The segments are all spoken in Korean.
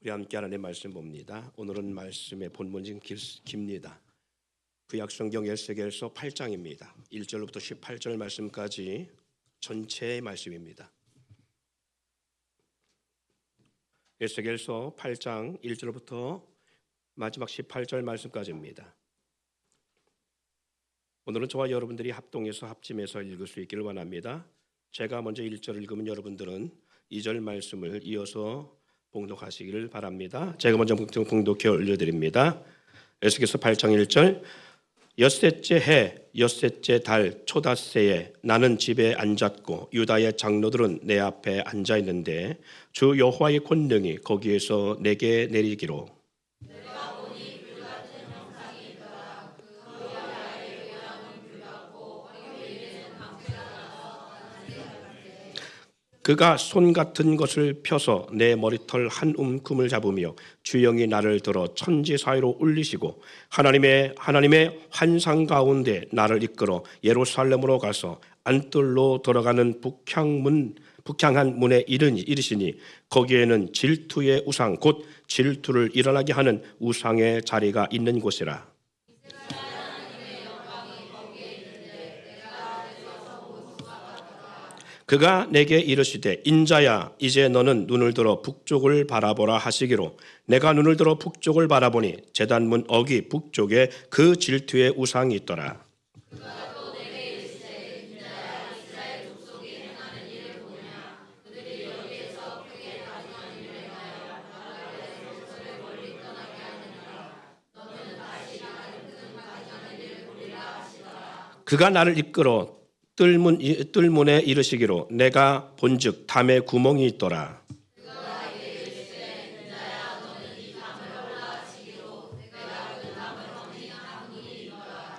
우리 함께 하나님의 말씀 봅니다. 오늘은 말씀의 본문이 깁니다. 구약성경 에스겔서 8장입니다. 1절부터 18절 말씀까지 전체의 말씀입니다. 에스겔서 8장 1절부터 마지막 18절 말씀까지입니다. 오늘은 저와 여러분들이 합동해서 합심해서 읽을 수 있기를 원합니다. 제가 먼저 1절을 읽으면 여러분들은 2절 말씀을 이어서 봉독하시기를 바랍니다. 제가 먼저 봉독해 올려드립니다. 에스겔서 8장 1절 엿새째 해 엿새째 달 초닷새에 나는 집에 앉았고 유다의 장로들은 내 앞에 앉아 있는데 주 여호와의 권능이 거기에서 내게 내리기로 그가 손 같은 것을 펴서 내 머리털 한 움큼을 잡으며 주영이 나를 들어 천지 사이로 올리시고 하나님의 환상 가운데 나를 이끌어 예루살렘으로 가서 안뜰로 들어가는 북향한 문에 이르시니 거기에는 질투의 우상 곧 질투를 일어나게 하는 우상의 자리가 있는 곳이라. 그가 내게 이르시되 인자야 이제 너는 눈을 들어 북쪽을 바라보라 하시기로 내가 눈을 들어 북쪽을 바라보니 제단문 어기 북쪽에 그 질투의 우상이 있더라. 그가 또 내게 이르시되 인자야 이스라엘 족속이 행하는 일을 보느냐 그들이 여기에서 크게 가증한 일을 행하여 나라의 성소를 멀리 떠나게 하느니라. 너는 다시 가증 가증하는 일을 보리라 하시더라. 그가 나를 이끌어 뜰문에 이르시기로 내가 본즉 담에 구멍이 있더라. 그가 나에게 이르시되 인자야 너는 이 담을 열라 하시기로 내가 그 담을 여니 한 문이 있더라.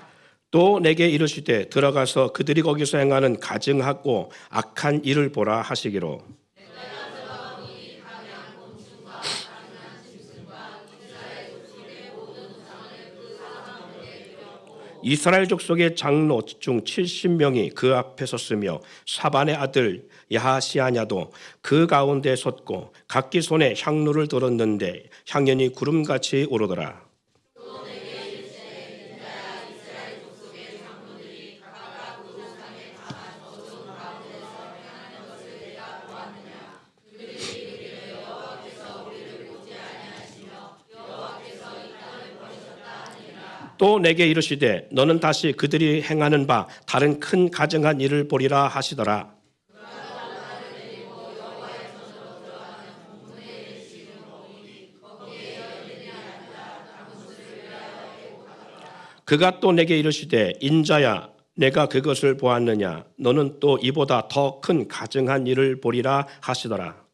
또 내게 이르시되 들어가서 그들이 거기서 행하는 가증하고 악한 일을 보라 하시기로 내가 들어가보니 가증한 곤충과 가증한 짐승과 이스라엘 족속의 모든 우상을 그 사람 앞에 드렸고 이스라엘 족속의 장로 중 70명이 그 앞에 섰으며 사반의 아들 야하시아냐도 그 가운데 섰고 각기 손에 향로를 들었는데 향연이 구름같이 오르더라. 또 내게 이르시되 인자야 이스라엘 족속의 장로들이 각각 그 우상에 당한 어두운 가운데서 행하는 것을 내가 보았느냐. 그들이 이르기를 여호와께서 우리를 보지 아니하시며 여호와께서 이 땅을 버리셨다 하니라. 또 내게 이르시되 너는 다시 그들이 행하는 바 다른 큰 가증한 일을 보리라 하시더라. 그가 또 내게 이르시되 인자야 내가 그것을 보았느냐 너는 또 이보다 더 큰 가증한 일을 보리라 하시더라.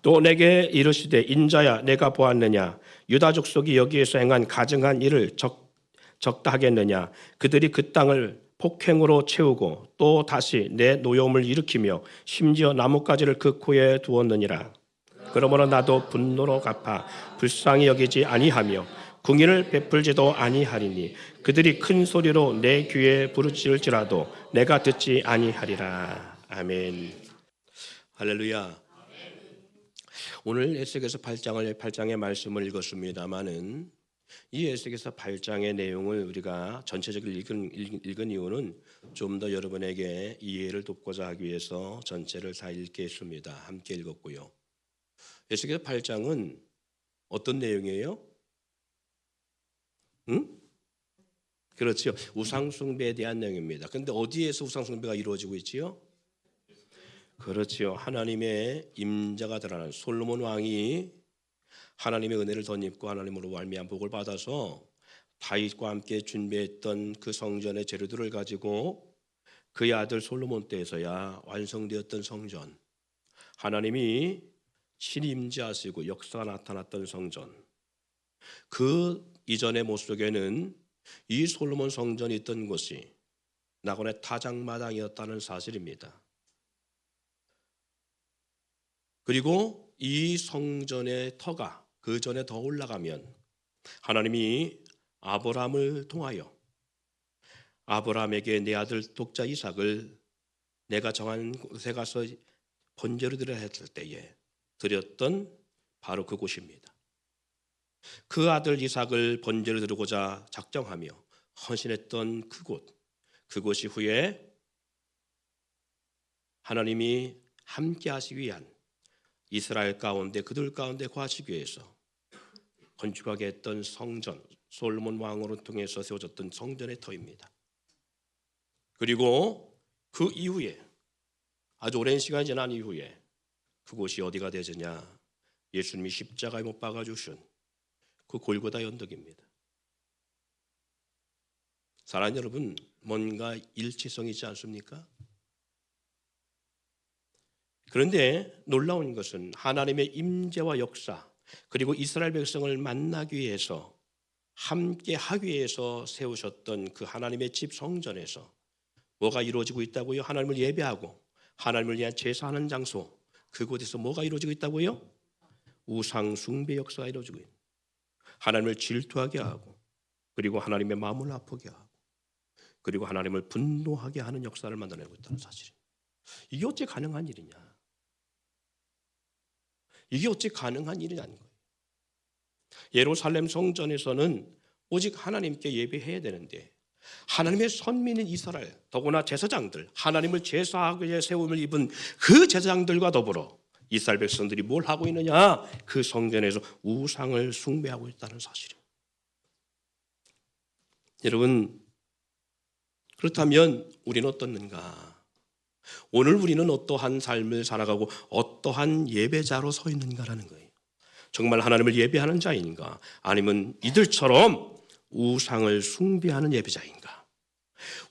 또 내게 이르시되 인자야 내가 보았느냐 유다 족속이 여기에서 행한 가증한 일을 적다 하겠느냐. 그들이 그 땅을 폭행으로 채우고 또 다시 내 노여움을 일으키며 심지어 나뭇가지를 그 코에 두었느니라. 그러므로 나도 분노로 갚아 불쌍히 여기지 아니하며 궁의를 베풀지도 아니하리니 그들이 큰 소리로 내 귀에 부르짖을지라도 내가 듣지 아니하리라. 아멘. 할렐루야. 오늘 에스겔서 8장의 말씀을 읽었습니다마는 이 에스겔서 8장의 내용을 우리가 전체적으로 읽은 이유는 좀 더 여러분에게 이해를 돕고자 하기 위해서 전체를 다 읽겠습니다. 함께 읽었고요. 에스겔서 8장은 어떤 내용이에요? 그렇죠. 우상숭배에 대한 내용입니다. 그런데 어디에서 우상숭배가 이루어지고 있지요? 그렇지요. 하나님의 임자가 드러나는 솔로몬 왕이 하나님의 은혜를 덧입고 하나님으로 말미암아 복을 받아서 다윗과 함께 준비했던 그 성전의 재료들을 가지고 그의 아들 솔로몬 때에서야 완성되었던 성전, 하나님이 친히 임재하시고 역사가 나타났던 성전, 그 이전의 모습에는 이 솔로몬 성전이 있던 곳이 낙원의 타작마당이었다는 사실입니다. 그리고 이 성전의 터가 그 전에 더 올라가면 하나님이 아브라함을 통하여 아브라함에게 내 아들 독자 이삭을 내가 정한 곳에 가서 번제로 드려야 했을 때에 드렸던 바로 그곳입니다. 그 아들 이삭을 번제로 드리고자 작정하며 헌신했던 그곳이 후에 하나님이 함께 하시기 위한 이스라엘 가운데 그들 가운데 거하시기 위해서 건축하게 했던 성전, 솔로몬 왕으로 통해서 세워졌던 성전의 터입니다. 그리고 그 이후에 아주 오랜 시간이 지난 이후에 그곳이 어디가 되느냐, 예수님이 십자가에 못 박아 주신 그 골고다 언덕입니다. 사랑하는 여러분, 뭔가 일치성이 있지 않습니까? 그런데 놀라운 것은 하나님의 임재와 역사, 그리고 이스라엘 백성을 만나기 위해서 함께 하기 위해서 세우셨던 그 하나님의 집 성전에서 뭐가 이루어지고 있다고요? 하나님을 예배하고 하나님을 위한 제사하는 장소, 그곳에서 뭐가 이루어지고 있다고요? 우상 숭배 역사가 이루어지고 있는, 하나님을 질투하게 하고 그리고 하나님의 마음을 아프게 하고 그리고 하나님을 분노하게 하는 역사를 만들어내고 있다는 사실입니다. 이게 어찌 가능한 일이냐? 이게 어찌 가능한 일이냐는 거예요. 예루살렘 성전에서는 오직 하나님께 예배해야 되는데 하나님의 선민인 이스라엘, 더구나 제사장들, 하나님을 제사하기 위해 세움을 입은 그 제사장들과 더불어 이스라엘 백성들이 뭘 하고 있느냐? 그 성전에서 우상을 숭배하고 있다는 사실입니다. 여러분, 그렇다면 우리는 어떻는가? 오늘 우리는 어떠한 삶을 살아가고 어떠한 예배자로 서 있는가라는 거예요. 정말 하나님을 예배하는 자인가? 아니면 이들처럼 우상을 숭배하는 예배자인가?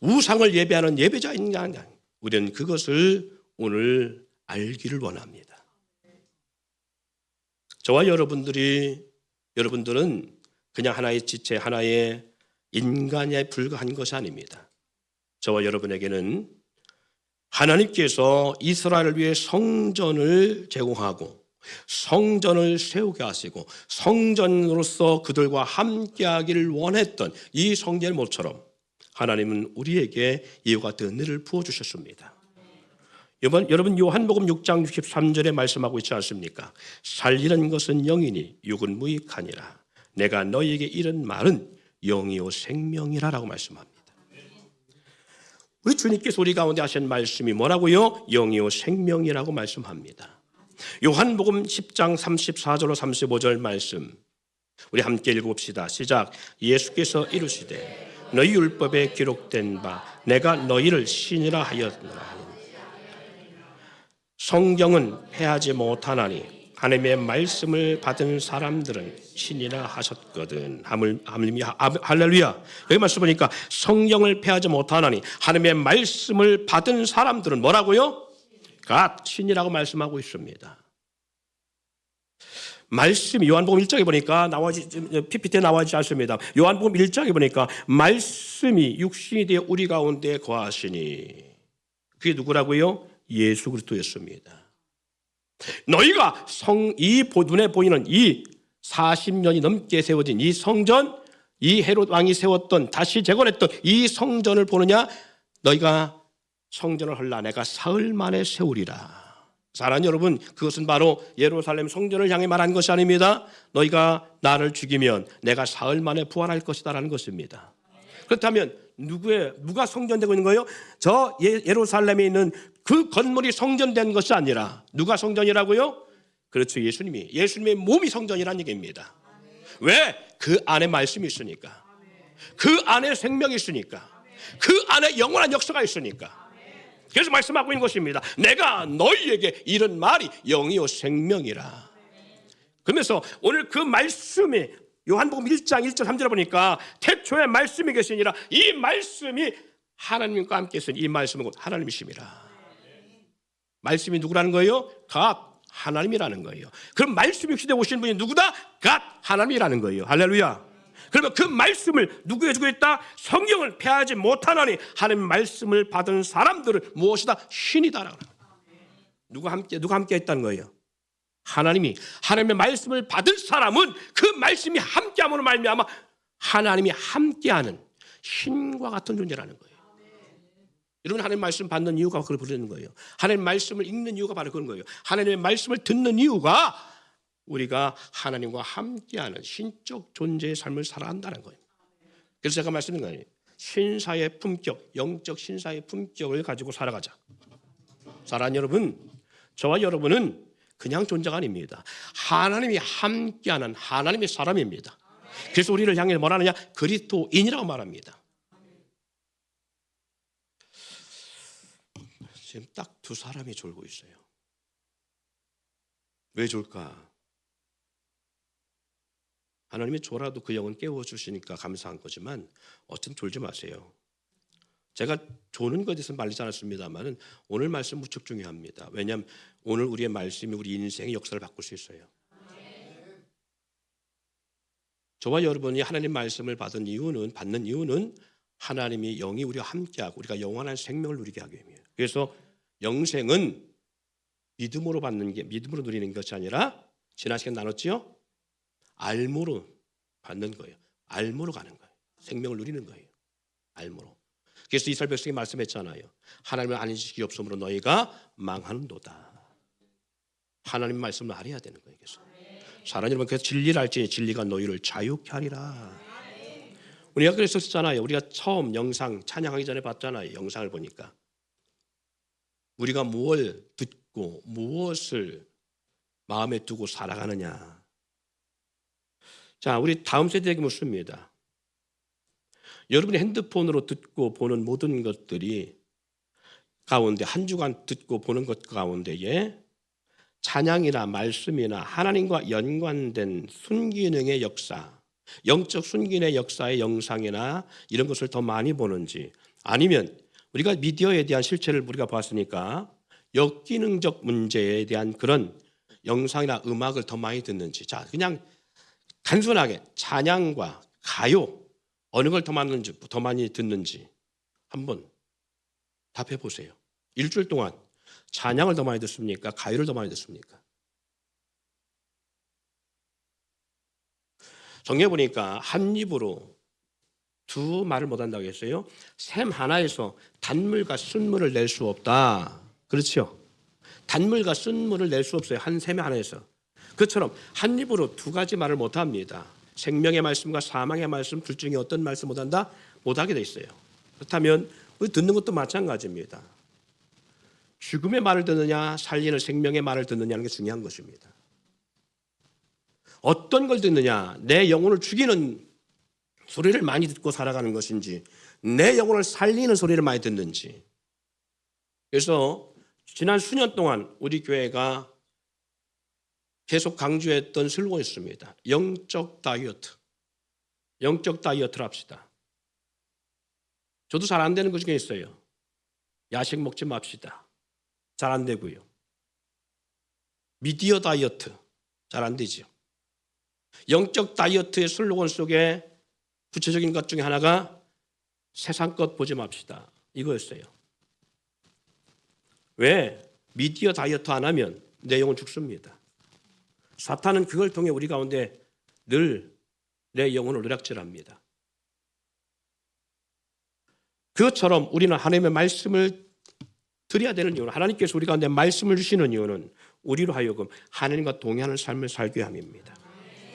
우상을 예배하는 예배자인가? 우리는 그것을 오늘 알기를 원합니다. 저와 여러분들은 그냥 하나의 지체, 하나의 인간에 불과한 것이 아닙니다. 저와 여러분에게는 하나님께서 이스라엘을 위해 성전을 제공하고 성전을 세우게 하시고 성전으로서 그들과 함께하기를 원했던 이 성전의 모처럼 하나님은 우리에게 이와 같은 은혜를 부어주셨습니다. 여러분 요한복음 6장 63절에 말씀하고 있지 않습니까? 살리는 것은 영이니 육은 무익하니라. 내가 너희에게 이른 말은 영이요 생명이라 라고 말씀합니다. 우리 주님께서 우리 가운데 하신 말씀이 뭐라고요? 영이요 생명이라고 말씀합니다. 요한복음 10장 34절로 35절 말씀 우리 함께 읽어봅시다. 시작. 예수께서 이르시되 너희 율법에 기록된 바 내가 너희를 신이라 하였노라. 성경은 패하지 못하나니 하나님의 말씀을 받은 사람들은 신이라 하셨거든. 할렐루야. 여기 말씀 보니까 성경을 패하지 못하나니 하나님의 말씀을 받은 사람들은 뭐라고요? 신이라고 말씀하고 있습니다. 말씀이 요한복음 1장에 보니까 PPT에 나와있지 않습니다. 요한복음 1장에 보니까 말씀이 육신이 되어 우리 가운데 거하시니 그게 누구라고요? 예수 그리스도였습니다. 너희가 눈에 보이는 이 40년이 넘게 세워진 이 성전, 이 헤롯 왕이 세웠던 다시 재건했던 이 성전을 보느냐? 너희가 성전을 헐라 내가 사흘 만에 세우리라. 사랑하는 여러분, 그것은 바로 예루살렘 성전을 향해 말한 것이 아닙니다. 너희가 나를 죽이면 내가 사흘 만에 부활할 것이다 라는 것입니다. 그렇다면 누가 성전되고 있는 거예요? 저 예루살렘에 있는 그 건물이 성전된 것이 아니라 누가 성전이라고요? 그렇죠. 예수님의 몸이 성전이라는 얘기입니다. 왜? 그 안에 말씀이 있으니까. 그 안에 생명이 있으니까. 그 안에 영원한 역사가 있으니까. 그래서 말씀하고 있는 것입니다. 내가 너희에게 이런 말이 영이요 생명이라. 그러면서 오늘 그 말씀이 요한복음 1장 1절 3절에 보니까 태초에 말씀이 계시니라. 이 말씀이 하나님과 함께 있으니 이 말씀은 곧 하나님이십니다. 말씀이 누구라는 거예요? 하나님이라는 거예요. 그럼 말씀이 시대에 오신 분이 누구다? 하나님이라는 거예요. 할렐루야. 그러면 그 말씀을 누구에게 주고 있다? 성경을 패하지 못하나니 하나님의 말씀을 받은 사람들은 무엇이다? 신이다라고. 누가 함께 했다는 거예요? 하나님의 말씀을 받은 사람은 그 말씀이 함께함으로 말미암아 하나님이 함께하는 신과 같은 존재라는 거예요. 여러분, 하나님의 말씀 받는 이유가 그걸 부르는 거예요. 하나님의 말씀을 읽는 이유가 바로 그런 거예요. 하나님의 말씀을 듣는 이유가 우리가 하나님과 함께하는 신적 존재의 삶을 살아간다는 거예요. 그래서 제가 말씀드린 거예요. 신사의 품격, 영적 신사의 품격을 가지고 살아가자. 사랑하는 여러분, 저와 여러분은 그냥 존재가 아닙니다. 하나님이 함께하는 하나님의 사람입니다. 그래서 우리를 향해 뭐라 하느냐? 그리스도인이라고 말합니다. 지금 딱 두 사람이 졸고 있어요. 왜 졸까? 하나님이 졸아도 그 영은 깨워주시니까 감사한 거지만 어쨌든 졸지 마세요. 제가 조는 것에 대해서 말리지 않았습니다만 오늘 말씀 무척 중요합니다. 왜냐하면 오늘 우리의 말씀이 우리 인생의 역사를 바꿀 수 있어요. 저와 여러분이 하나님 말씀을 받는 이유는 하나님이 영이 우리와 함께하고 우리가 영원한 생명을 누리게 하기 위함이에요. 그래서 영생은 믿음으로 누리는 것이 아니라 지난 시간 나눴죠? 알므로 받는 거예요. 알므로 가는 거예요. 생명을 누리는 거예요. 알므로. 그래서 이스라엘 백성이 말씀했잖아요. 하나님을 아는 지식이 없으므로 너희가 망하는도다. 하나님 말씀을 알아야 되는 거예요. 그래서 사랑하는 여러분, 그래서 진리를 알지 진리가 너희를 자유케 하리라. 우리가 그랬었잖아요. 우리가 처음 영상 찬양하기 전에 봤잖아요. 영상을 보니까 우리가 무엇을 듣고 무엇을 마음에 두고 살아가느냐. 자, 우리 다음 세대에게 묻습니다. 여러분이 핸드폰으로 듣고 보는 모든 것들이 가운데 한 주간 듣고 보는 것 가운데에 찬양이나 말씀이나 하나님과 연관된 순기능의 역사, 영적 순기능의 역사의 영상이나 이런 것을 더 많이 보는지, 아니면 우리가 미디어에 대한 실체를 우리가 봤으니까 역기능적 문제에 대한 그런 영상이나 음악을 더 많이 듣는지. 자, 그냥 단순하게 찬양과 가요 어느 걸 더 많이 듣는지 한번 답해 보세요. 일주일 동안 찬양을 더 많이 듣습니까? 가요를 더 많이 듣습니까? 성경에 보니까 한 입으로 두 말을 못한다고 했어요. 샘 하나에서 단물과 쓴물을 낼 수 없다. 그렇죠? 단물과 쓴물을 낼 수 없어요. 한 샘 하나에서. 그처럼 한 입으로 두 가지 말을 못합니다. 생명의 말씀과 사망의 말씀 둘 중에 어떤 말씀 못한다? 못하게 돼 있어요. 그렇다면 우리 듣는 것도 마찬가지입니다. 죽음의 말을 듣느냐 살리는 생명의 말을 듣느냐는 게 중요한 것입니다. 어떤 걸 듣느냐, 내 영혼을 죽이는 소리를 많이 듣고 살아가는 것인지 내 영혼을 살리는 소리를 많이 듣는지. 그래서 지난 수년 동안 우리 교회가 계속 강조했던 슬로건이었습니다. 영적 다이어트. 영적 다이어트를 합시다. 저도 잘 안 되는 것 중에 있어요. 야식 먹지 맙시다. 잘 안 되고요. 미디어 다이어트. 잘 안 되죠. 영적 다이어트의 슬로건 속에 구체적인 것 중에 하나가 세상 것 보지 맙시다. 이거였어요. 왜? 미디어 다이어트 안 하면 내 영은 죽습니다. 사탄은 그걸 통해 우리 가운데 늘 내 영혼을 누락질합니다. 그것처럼 우리는 하나님의 말씀을 드려야 되는 이유는, 하나님께서 우리 가운데 말씀을 주시는 이유는 우리로 하여금 하나님과 동행하는 삶을 살게 함입니다.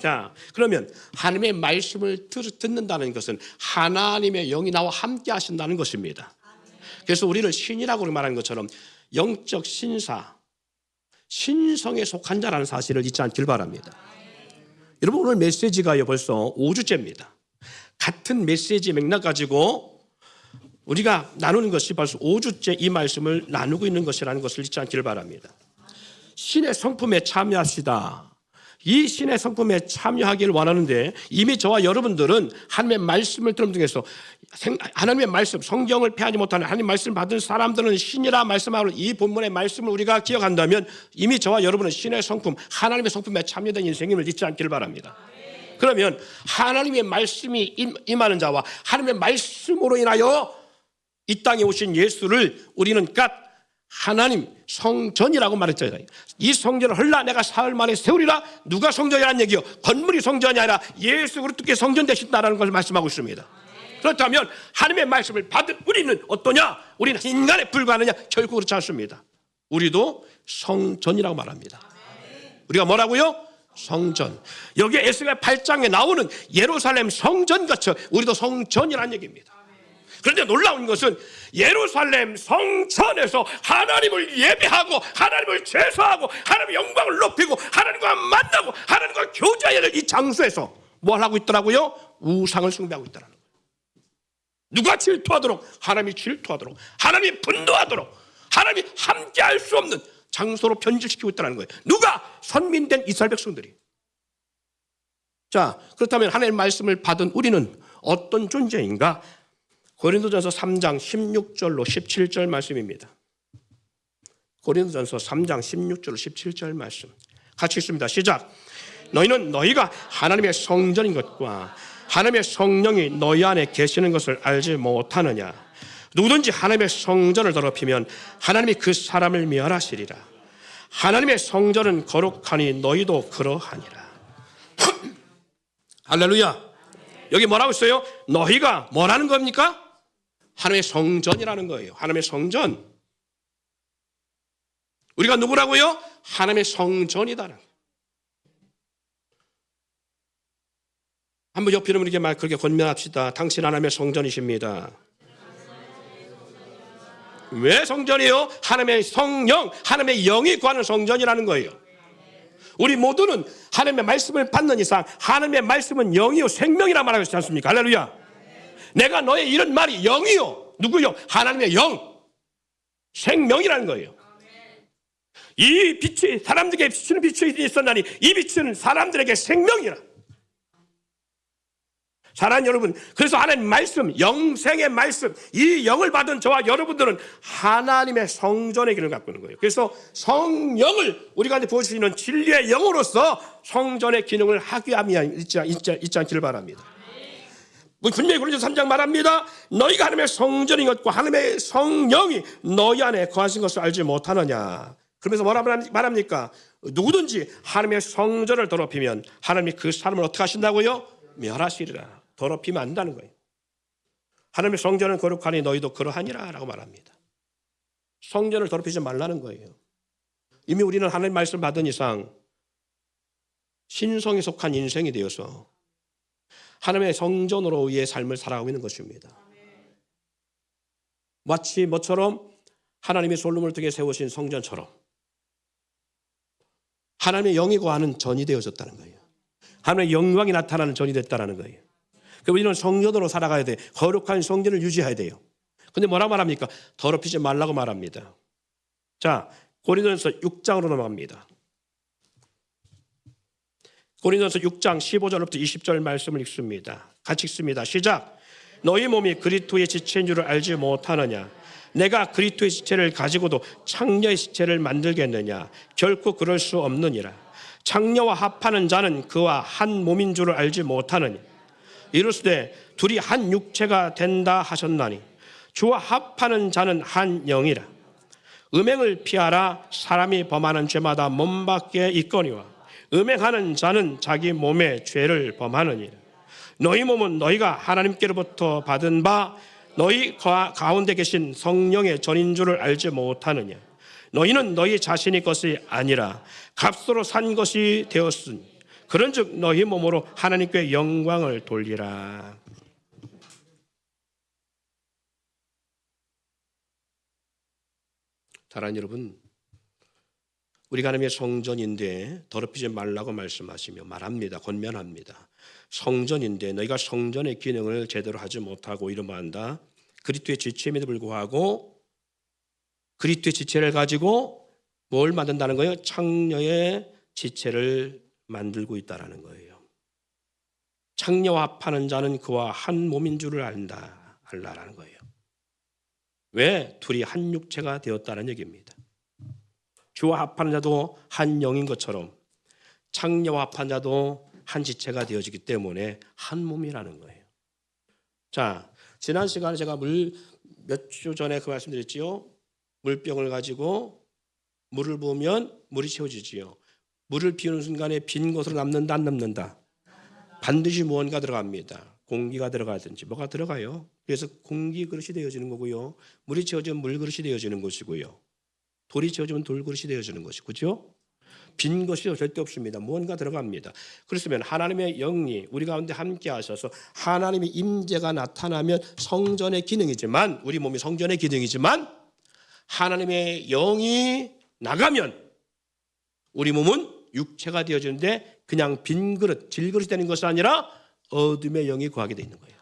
자, 그러면 하나님의 말씀을 듣는다는 것은 하나님의 영이 나와 함께 하신다는 것입니다. 그래서 우리를 신이라고 말하는 것처럼 영적 신사, 신성에 속한 자라는 사실을 잊지 않길 바랍니다. 여러분, 오늘 메시지가요 벌써 5주째입니다. 같은 메시지 맥락 가지고 우리가 나누는 것이 벌써 5주째 이 말씀을 나누고 있는 것이라는 것을 잊지 않기를 바랍니다. 신의 성품에 참여합시다. 이 신의 성품에 참여하기를 원하는데 이미 저와 여러분들은 하나님의 말씀을 들은 중에서 하나님의 말씀, 성경을 폐하지 못하는 하나님의 말씀을 받은 사람들은 신이라 말씀하는 이 본문의 말씀을 우리가 기억한다면 이미 저와 여러분은 신의 성품, 하나님의 성품에 참여된 인생임을 잊지 않기를 바랍니다. 그러면 하나님의 말씀이 임하는 자와 하나님의 말씀으로 인하여 이 땅에 오신 예수를 우리는 하나님 성전이라고 말했잖아요. 이 성전을 헐라 내가 사흘 만에 세우리라. 누가 성전이라는 얘기요? 건물이 성전이 아니라 예수 그리스도께 성전 되신다라는 것을 말씀하고 있습니다. 그렇다면 하나님의 말씀을 받은 우리는 어떠냐? 우리는 인간에 불과하느냐? 결코 그렇지 않습니다. 우리도 성전이라고 말합니다. 우리가 뭐라고요? 성전. 여기에 에스겔 8장에 나오는 예루살렘 성전같이 우리도 성전이라는 얘기입니다. 그런데 놀라운 것은 예루살렘 성전에서 하나님을 예배하고 하나님을 제사하고 하나님의 영광을 높이고 하나님과 만나고 하나님과 교제해야 될 이 장소에서 뭘 하고 있더라고요? 우상을 숭배하고 있더라는 거예요. 누가 질투하도록? 하나님이 질투하도록, 하나님이 분노하도록, 하나님이 함께할 수 없는 장소로 변질시키고 있다는 거예요. 누가? 선민된 이스라엘 백성들이. 자, 그렇다면 하나님의 말씀을 받은 우리는 어떤 존재인가? 고린도전서 3장 16절로 17절 말씀입니다. 고린도전서 3장 16절로 17절 말씀 같이 읽습니다. 시작. 너희는 너희가 하나님의 성전인 것과 하나님의 성령이 너희 안에 계시는 것을 알지 못하느냐. 누구든지 하나님의 성전을 더럽히면 하나님이 그 사람을 멸하시리라. 하나님의 성전은 거룩하니 너희도 그러하니라. 할렐루야. 여기 뭐라고 있어요? 너희가 뭐라는 겁니까? 하나님의 성전이라는 거예요. 하나님의 성전. 우리가 누구라고요? 하나님의 성전이다라는 거예요. 한번 옆에 이렇게 말 그렇게 권면합시다. 당신 하나님의 성전이십니다. 왜 성전이에요? 하나님의 성령, 하나님의 영이 구하는 성전이라는 거예요. 우리 모두는 하나님의 말씀을 받는 이상 하나님의 말씀은 영이요 생명이라 말하고 있지 않습니까? 할렐루야. 내가 너의 이런 말이 영이요. 누구요? 하나님의 영. 생명이라는 거예요. 이 빛이 사람들에게 비추는 빛이 있었나니 이 빛은 사람들에게 생명이라. 사랑하는 여러분, 그래서 하나님의 말씀, 영생의 말씀, 이 영을 받은 저와 여러분들은 하나님의 성전의 기능을 갖고 있는 거예요. 그래서 성령을 우리가 부어주시는 진리의 영으로서 성전의 기능을 하기 위함이 있지 않기를 바랍니다. 분명히 고린도서 3장 말합니다. 너희가 하나님의 성전인 것과 하나님의 성령이 너희 안에 거하신 것을 알지 못하느냐. 그러면서 뭐라 말합니까? 누구든지 하나님의 성전을 더럽히면 하나님이 그 사람을 어떻게 하신다고요? 멸하시리라. 더럽히면 안 된다는 거예요. 하나님의 성전은 거룩하니 너희도 그러하니라 라고 말합니다. 성전을 더럽히지 말라는 거예요. 이미 우리는 하나님의 말씀을 받은 이상 신성에 속한 인생이 되어서 하나님의 성전으로의 삶을 살아가고 있는 것입니다. 마치 뭐처럼 하나님이 솔로몬을 통해 세우신 성전처럼 하나님의 영이 거하는 전이 되어졌다는 거예요. 하나님의 영광이 나타나는 전이 됐다는 거예요. 그럼 우리는 성전으로 살아가야 돼. 거룩한 성전을 유지해야 돼요. 근데 뭐라고 말합니까? 더럽히지 말라고 말합니다. 자, 고린도전서 6장으로 넘어갑니다. 고린도전서 6장 15절부터 20절 말씀을 읽습니다. 같이 읽습니다. 시작. 너희 몸이 그리스도의 지체인 줄을 알지 못하느냐? 내가 그리스도의 지체를 가지고도 창녀의 지체를 만들겠느냐? 결코 그럴 수 없느니라. 창녀와 합하는 자는 그와 한 몸인 줄을 알지 못하느냐? 이르시되 둘이 한 육체가 된다 하셨나니 주와 합하는 자는 한 영이라. 음행을 피하라. 사람이 범하는 죄마다 몸 밖에 있거니와 음행하는 자는 자기 몸에 죄를 범하느니라. 너희 몸은 너희가 하나님께로부터 받은 바 너희 가운데 계신 성령의 전인 줄을 알지 못하느냐. 너희는 너희 자신의 것이 아니라 값으로 산 것이 되었으니 그런즉 너희 몸으로 하나님께 영광을 돌리라. 사랑하는 여러분, 우리가 하나님의 성전인데 더럽히지 말라고 말씀하시며 말합니다. 권면합니다. 성전인데 너희가 성전의 기능을 제대로 하지 못하고 이러면한다. 그리스도의 지체임에도 불구하고 그리스도의 지체를 가지고 뭘 만든다는 거예요? 창녀의 지체를 만들고 있다라는 거예요. 창녀와 합하는 자는 그와 한 몸인 줄을 알라라는 거예요. 왜? 둘이 한 육체가 되었다는 얘기입니다. 주와 합하는 자도 한 영인 것처럼 창녀와 합한 자도 한 지체가 되어지기 때문에 한 몸이라는 거예요. 자, 지난 시간에 제가 몇 주 전에 그 말씀드렸지요. 물병을 가지고 물을 부으면 물이 채워지지요. 물을 비우는 순간에 빈 곳으로 남는다 안 남는다? 반드시 무언가 들어갑니다. 공기가 들어가든지 뭐가 들어가요. 그래서 공기 그릇이 되어지는 거고요. 물이 채워지면 물 그릇이 되어지는 것이고요. 돌이 채워지면 돌 그릇이 되어지는 것이고, 그렇죠? 빈 것이 절대 없습니다. 무언가 들어갑니다. 그렇으면 하나님의 영이 우리 가운데 함께 하셔서 하나님의 임재가 나타나면 성전의 기능이지만, 우리 몸이 성전의 기능이지만, 하나님의 영이 나가면 우리 몸은 육체가 되어지는데 그냥 빈 그릇, 질그릇이 되는 것이 아니라 어둠의 영이 거하게 되어 있는 거예요.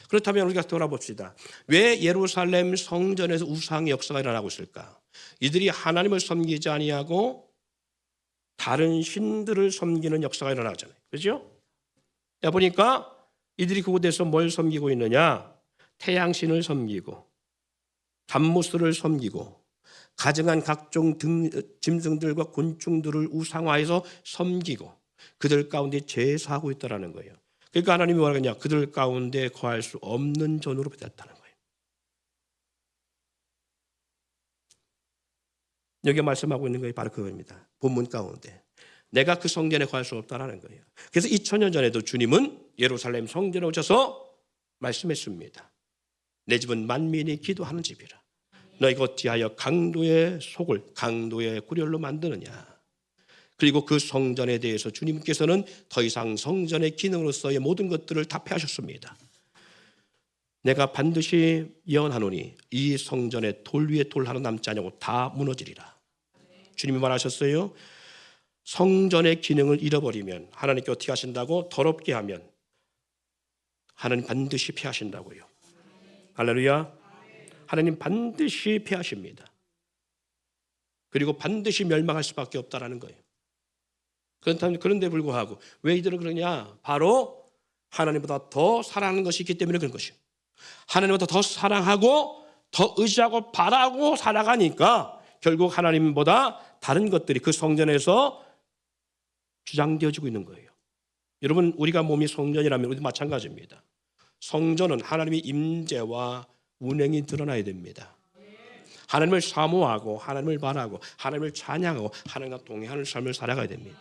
그렇다면 우리가 돌아봅시다. 왜 예루살렘 성전에서 우상의 역사가 일어나고 있을까? 이들이 하나님을 섬기지 아니하고 다른 신들을 섬기는 역사가 일어나잖아요. 그렇죠? 보니까 이들이 그곳에서 뭘 섬기고 있느냐? 태양신을 섬기고 담무스를 섬기고 가증한 각종 짐승들과 곤충들을 우상화해서 섬기고 그들 가운데 제사하고 있다는 거예요. 그러니까 하나님이 뭐라 그러냐? 그들 가운데 거할 수 없는 존으로 되었다는 거예요. 여기 말씀하고 있는 것이 바로 그겁니다. 본문 가운데 내가 그 성전에 거할 수 없다라는 거예요. 그래서 2000년 전에도 주님은 예루살렘 성전에 오셔서 말씀했습니다. 내 집은 만민이 기도하는 집이라. 너희가 어찌하여 강도의 속을 강도의 구렬로 만드느냐. 그리고 그 성전에 대해서 주님께서는 더 이상 성전의 기능으로서의 모든 것들을 다 폐하셨습니다. 내가 반드시 예언하노니 이 성전에 돌 위에 돌 하나 남지 않냐고 다 무너지리라. 주님이 말하셨어요. 성전의 기능을 잃어버리면 하나님께 어떻게 하신다고? 더럽게 하면 하나님 반드시 폐하신다고요. 할렐루야. 하나님 반드시 폐하십니다. 그리고 반드시 멸망할 수밖에 없다라는 거예요. 그런데 불구하고 왜 이들은 그러냐? 바로 하나님보다 더 사랑하는 것이 있기 때문에 그런 것이에요. 하나님보다 더 사랑하고 더 의지하고 바라고 살아가니까 결국 하나님보다 다른 것들이 그 성전에서 주장되어지고 있는 거예요. 여러분, 우리가 몸이 성전이라면 우리도 마찬가지입니다. 성전은 하나님의 임재와 운행이 드러나야 됩니다. 하나님을 사모하고 하나님을 바라고 하나님을 찬양하고 하나님과 동행하는 삶을 살아가야 됩니다.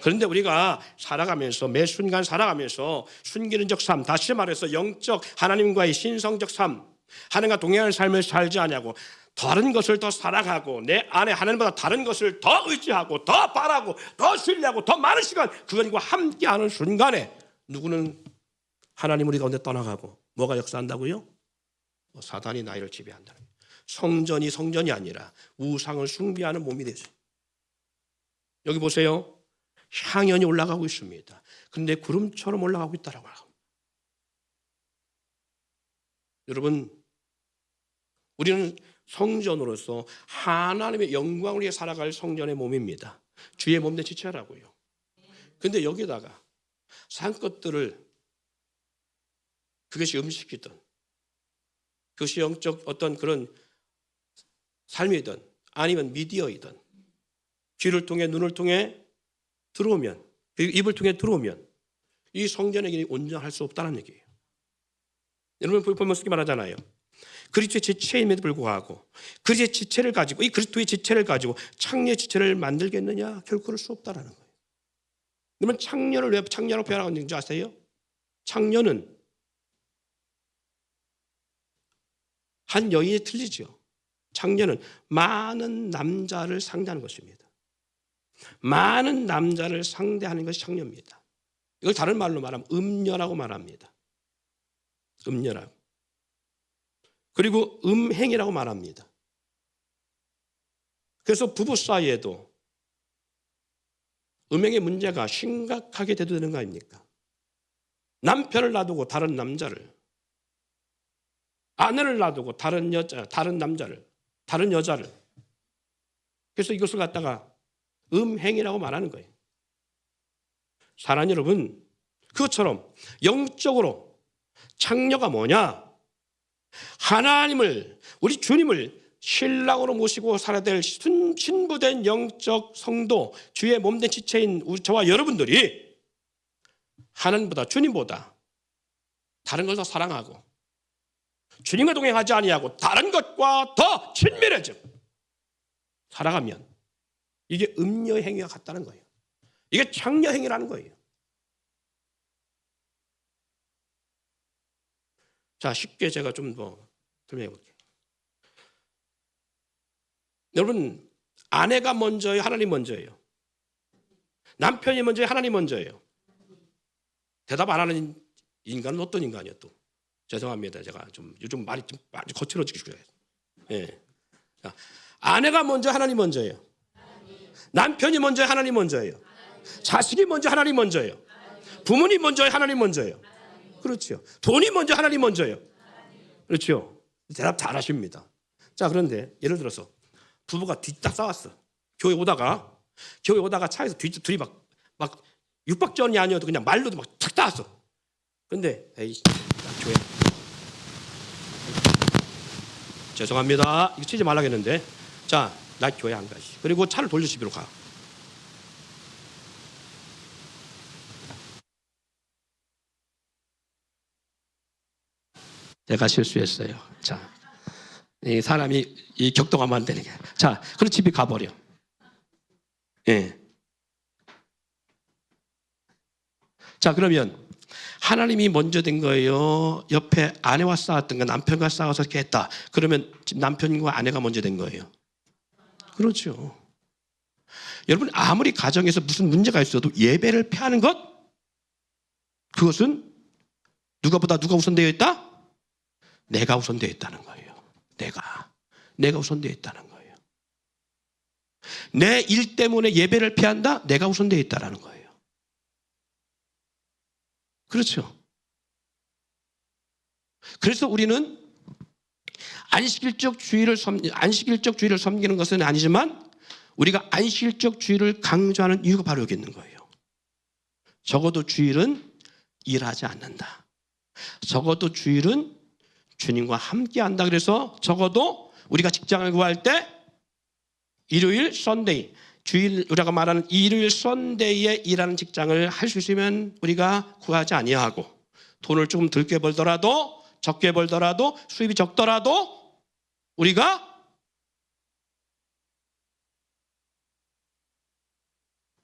그런데 우리가 살아가면서 매 순간 살아가면서 순기능적 삶, 다시 말해서 영적 하나님과의 신성적 삶, 하나님과 동행하는 삶을 살지 않냐고 다른 것을 더 살아가고 내 안에 하나님보다 다른 것을 더 의지하고 더 바라고 더 신뢰하고 더 많은 시간 그것과 함께하는 순간에 누구는 하나님 우리 가운데 떠나가고 뭐가 역사한다고요? 사단이 나이를 지배한다는 거예요. 성전이 성전이 아니라 우상을 숭배하는 몸이 되죠. 여기 보세요. 향연이 올라가고 있습니다. 그런데 구름처럼 올라가고 있다라고 합니다. 여러분, 우리는 성전으로서 하나님의 영광을 위해 살아갈 성전의 몸입니다. 주의 몸된 지체라고요. 그런데 여기다가 산 것들을 그것이 음식이든 그것이 영적 어떤 그런 삶이든 아니면 미디어이든 귀를 통해 눈을 통해 들어오면 입을 통해 들어오면 이 성전의 길이 온전할 수 없다는 얘기예요. 여러분 보면 쓰기 말하잖아요. 그리스도의 지체임에도 불구하고 그리스도의 지체를 가지고 이 그리스도의 지체를 가지고 창녀의 지체를 만들겠느냐? 결코 그럴 수 없다는 거예요. 그러면 창녀를 왜 창녀라고 표현하는지 아세요? 창녀는 한 여인이 틀리죠. 창녀는 많은 남자를 상대하는 것입니다. 많은 남자를 상대하는 것이 창녀입니다. 이걸 다른 말로 말하면 음녀라고 말합니다. 음녀라고. 그리고 음행이라고 말합니다. 그래서 부부 사이에도 음행의 문제가 심각하게 대두되는 거 아닙니까? 남편을 놔두고 다른 남자를, 아내를 놔두고 다른 남자를, 다른 여자를. 그래서 이것을 갖다가 음행이라고 말하는 거예요. 사랑하는 여러분, 그것처럼 영적으로 창녀가 뭐냐? 하나님을, 우리 주님을 신랑으로 모시고 살아야 될 신부된 영적 성도, 주의 몸된 지체인 저와 여러분들이 하나님보다, 주님보다 다른 걸 더 사랑하고 주님과 동행하지 아니하고 다른 것과 더 친밀해져 살아가면 이게 음녀 행위와 같다는 거예요. 이게 창녀 행위라는 거예요. 자, 쉽게 제가 좀 더 설명해 볼게요. 여러분, 아내가 먼저예요? 하나님 먼저예요? 남편이 먼저예요? 하나님 먼저예요? 대답 안 하는 인간은 어떤 인간이에요 또? 죄송합니다. 제가 좀 요즘 말이 좀 아주 거칠어지기 싫어요. 예. 자, 아내가 먼저 하나님 먼저예요? 남편이 먼저 하나님 먼저예요? 자식이 먼저 하나님 먼저예요? 부모님 먼저 하나님 먼저예요? 그렇죠. 돈이 먼저 하나님 먼저예요? 그렇죠. 대답 잘하십니다. 자, 그런데 예를 들어서 부부가 뒤딱 싸웠어. 교회 오다가 차에서 둘이 막 육박전이 아니어도 그냥 말로도 막 탁 싸웠어. 근데 에이, 교회 죄송합니다. 이거 치지 말라고 했는데 자, 나 교회 안 가시. 그리고 차를 돌려 집으로 가. 제가 실수했어요. 자, 이 사람이 이 격동하면 안 되는 게. 자, 그리고 집에 가버려. 예. 자, 그러면 하나님이 먼저 된 거예요? 옆에 아내와 싸웠던 거 남편과 싸워서 이렇게 했다. 그러면 남편과 아내가 먼저 된 거예요? 그렇죠. 여러분, 아무리 가정에서 무슨 문제가 있어도 예배를 피하는 것, 그것은 누가 우선되어 있다? 내가 우선되어 있다는 거예요. 내가 우선되어 있다는 거예요. 내 일 때문에 예배를 피한다? 내가 우선되어 있다는 거예요. 그렇죠. 그래서 우리는 안식일적 주의를 섬기는 것은 아니지만 우리가 안식일적 주의를 강조하는 이유가 바로 여기 있는 거예요. 적어도 주일은 일하지 않는다. 적어도 주일은 주님과 함께 한다. 그래서 적어도 우리가 직장을 구할 때 일요일 썬데이, 주일 우리가 말하는 일요일 썬데이에 일하는 직장을 할 수 있으면 우리가 구하지 아니하고 돈을 조금 덜게 벌더라도 적게 벌더라도 수입이 적더라도 우리가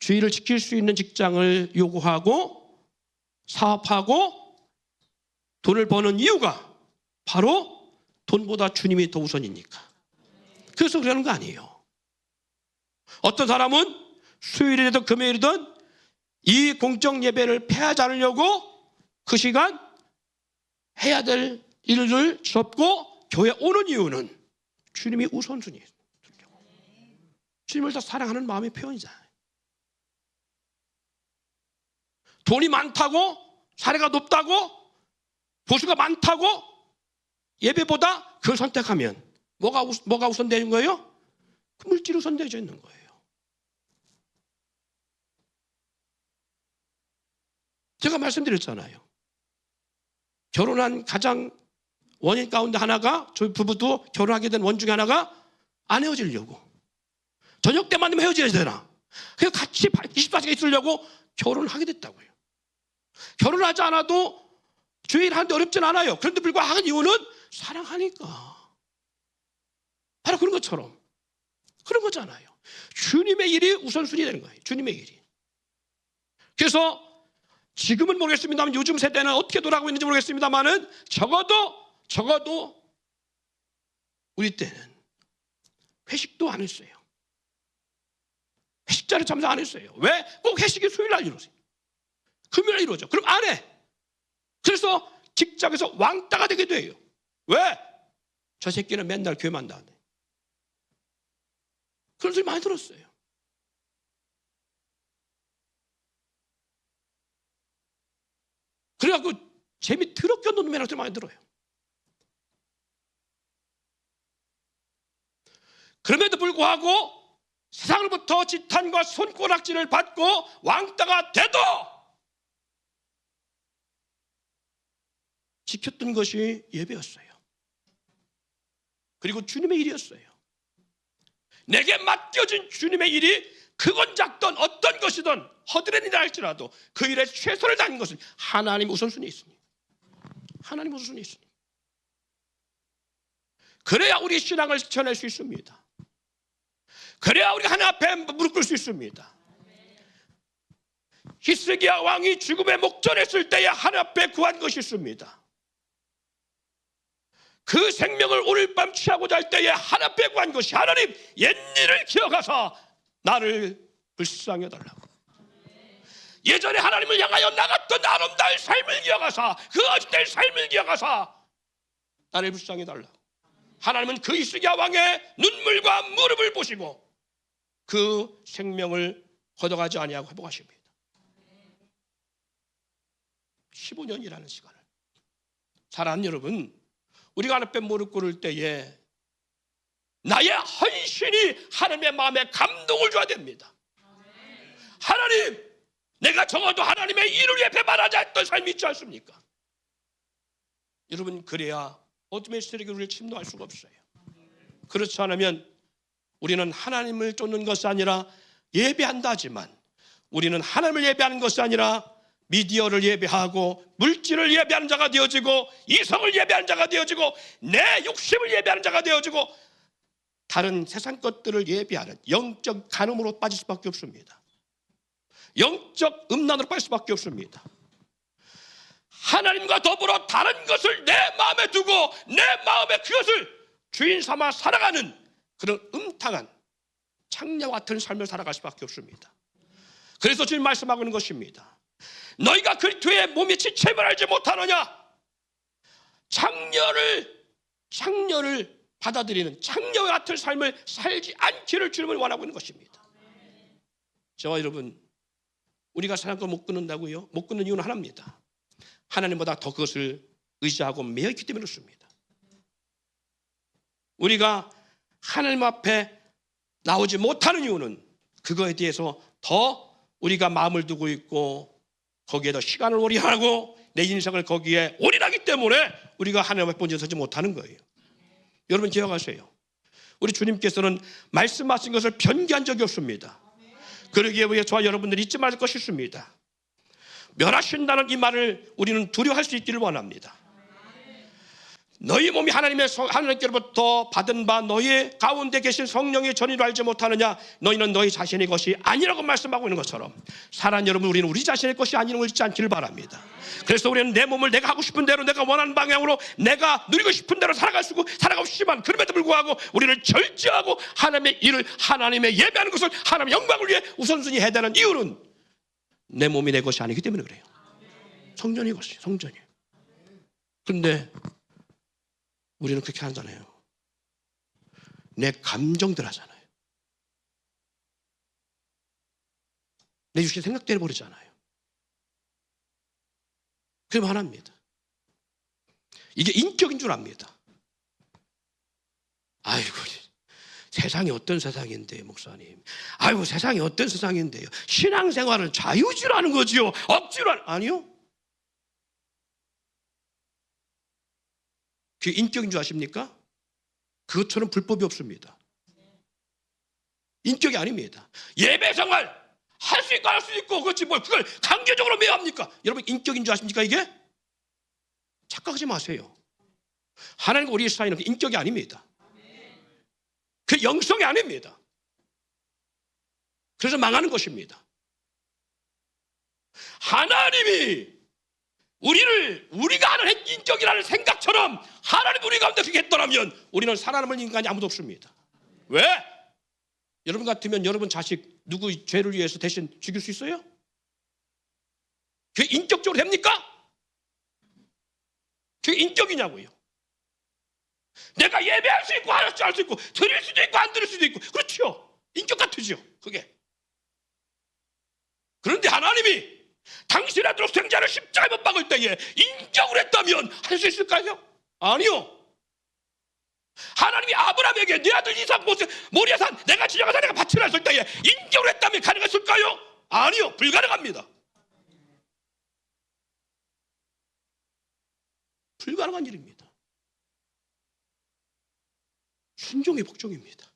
주일을 지킬 수 있는 직장을 요구하고 사업하고 돈을 버는 이유가 바로 돈보다 주님이 더 우선이니까. 그래서 그러는 거 아니에요. 어떤 사람은 수요일이든 금요일이든 이 공적 예배를 패하지 않으려고 그 시간 해야 될 일을 접고 교회 오는 이유는 주님이 우선순위예요. 주님을 더 사랑하는 마음의 표현이잖아요. 돈이 많다고, 사례가 높다고, 보수가 많다고 예배보다 그걸 선택하면 뭐가 우선되는 거예요? 그 물질이 우선되어져 있는 거예요. 제가 말씀드렸잖아요. 결혼한 가장 원인 가운데 하나가, 저희 부부도 결혼하게 된 원 중에 하나가 안 헤어지려고. 저녁 때만 되면 헤어져야 되나. 그래서 같이 24시간 있으려고 결혼을 하게 됐다고요. 결혼하지 않아도 주일 하는데 어렵진 않아요. 그런데 불구하고 한 이유는 사랑하니까. 바로 그런 것처럼. 그런 거잖아요. 주님의 일이 우선순위 되는 거예요. 주님의 일이. 그래서 지금은 모르겠습니다만 요즘 세대는 어떻게 돌아가고 있는지 모르겠습니다만은 적어도 우리 때는 회식도 안 했어요. 회식 자리에 참석 안 했어요. 왜? 꼭 회식이 수요일날 이루어져요. 금요일날 이루어져. 그럼 안 해. 그래서 직장에서 왕따가 되게 돼요. 왜? 저 새끼는 맨날 교회만 나오네. 그런 소리 많이 들었어요. 그래갖고 재미 더럽게 없는 놈이라는 소리 많이 들어요. 그럼에도 불구하고 세상으로부터 지탄과 손가락질을 받고 왕따가 돼도 지켰던 것이 예배였어요. 그리고 주님의 일이었어요. 내게 맡겨진 주님의 일이 크건 작던 어떤 것이든 허드렛 일이라 할지라도 그 일에 최선을 다하는 것은 하나님 우선순위에 있습니다. 하나님 우선순위에 있습니다. 그래야 우리 신앙을 지켜낼 수 있습니다. 그래야 우리가 하나님 앞에 무릎 꿇을 수 있습니다. 히스기야 왕이 죽음에 목전했을 때에 하나님 앞에 구한 것이 있습니다. 그 생명을 오늘 밤 취하고자 할 때에 하나님 앞에 구한 것이, 하나님 옛일을 기억하사 나를 불쌍히 해달라고. 예전에 하나님을 향하여 나갔던 아름다운 삶을 기억하사, 그 어짓된 삶을 기억하사 나를 불쌍히 해달라고. 하나님은 그 히스기야 왕의 눈물과 무릎을 보시고 그 생명을 걷어가지 아니하고 회복하십니다. 15년이라는 시간을. 사랑하는 여러분, 우리가 하나님 앞에 무릎 꿇을 때에 나의 헌신이 하나님의 마음에 감동을 줘야 됩니다. 하나님, 내가 적어도 하나님의 일을 위해 배반하지 않던 삶이 있지 않습니까? 여러분, 그래야 어둠의 세력이 우리를 침노할 수가 없어요. 그렇지 않으면 우리는 하나님을 쫓는 것이 아니라 예배한다 하지만, 우리는 하나님을 예배하는 것이 아니라 미디어를 예배하고 물질을 예배하는 자가 되어지고 이성을 예배하는 자가 되어지고 내 욕심을 예배하는 자가 되어지고 다른 세상 것들을 예배하는 영적 간음으로 빠질 수밖에 없습니다. 영적 음란으로 빠질 수밖에 없습니다. 하나님과 더불어 다른 것을 내 마음에 두고 내 마음에 그것을 주인 삼아 살아가는 그런 음탕한 창녀와 같은 삶을 살아갈 수밖에 없습니다. 그래서 주님 말씀하고 있는 것입니다. 너희가 그리스도의 몸이 지체임을 알지 못하느냐? 창녀를 받아들이는 창녀와 같은 삶을 살지 않기를 주님을 원하고 있는 것입니다. 저와 여러분, 우리가 사랑과 못 끊는다고요? 못 끊는 이유는 하나입니다. 하나님보다 더 그것을 의지하고 매여있기 때문에 그렇습니다. 우리가 하나님 앞에 나오지 못하는 이유는 그거에 대해서 더 우리가 마음을 두고 있고 거기에 더 시간을 올인하고 내 인생을 거기에 올인하기 때문에 우리가 하나님 앞에 본전 서지 못하는 거예요. 여러분 기억하세요. 우리 주님께서는 말씀하신 것을 변기한 적이 없습니다. 그러기에 위해 저와 여러분들이 잊지 말 것이 있습니다. 멸하신다는 이 말을 우리는 두려워할 수 있기를 원합니다. 너희 몸이 하나님께로부터 받은 바 너희 가운데 계신 성령의 전의를 알지 못하느냐? 너희는 너희 자신의 것이 아니라고 말씀하고 있는 것처럼, 사랑하는 여러분, 우리는 우리 자신의 것이 아닌 걸 잊지 않기를 바랍니다. 그래서 우리는 내 몸을 내가 하고 싶은 대로, 내가 원하는 방향으로, 내가 누리고 싶은 대로 살아가고 싶지만, 그럼에도 불구하고 우리는 절제하고 하나님의 일을, 하나님의 예배하는 것을 하나님의 영광을 위해 우선순위 해야 되는 이유는 내 몸이 내 것이 아니기 때문에 그래요. 성전이 것이 성전이에요. 그런데 우리는 그렇게 하잖아요. 내 감정들 하잖아요. 내 주신 생각대로 버리잖아요. 그러면 하나입니다. 이게 인격인 줄 압니다. 아이고, 세상이 어떤 세상인데요, 목사님. 아이고, 세상이 어떤 세상인데요. 신앙생활은 자유지로 하는 거지요. 억지로 아니요. 그게 인격인 줄 아십니까? 그것처럼 불법이 없습니다. 인격이 아닙니다. 예배 생활 할 수 있고 안 할 수 있고, 그렇지 뭘 그걸 강제적으로 왜 합니까? 여러분, 인격인 줄 아십니까? 이게? 착각하지 마세요. 하나님과 우리의 사이는 인격이 아닙니다. 그 영성이 아닙니다. 그래서 망하는 것입니다. 하나님이 우리가 하는 인격이라는 생각처럼 하나님 우리 가운데 그렇게 했더라면 우리는 살아남을 인간이 아무도 없습니다. 왜? 여러분 같으면 여러분 자식 누구 죄를 위해서 대신 죽일 수 있어요? 그게 인격적으로 됩니까? 그게 인격이냐고요. 내가 예배할 수 있고 할 수 있고 드릴 수도 있고 안 드릴 수도 있고, 그렇죠. 인격 같으죠 그게. 그런데 하나님이 당신의 아들 생자를 십자가에 못 박을 때에 인격을 했다면 할 수 있을까요? 아니요. 하나님이 아브라함에게 네 아들 이삭 모리아 산 내가 지정하사 내가 바치라 했을 때에 인격을 했다면 가능했을까요? 아니요. 불가능합니다. 불가능한 일입니다. 순종이 복종입니다.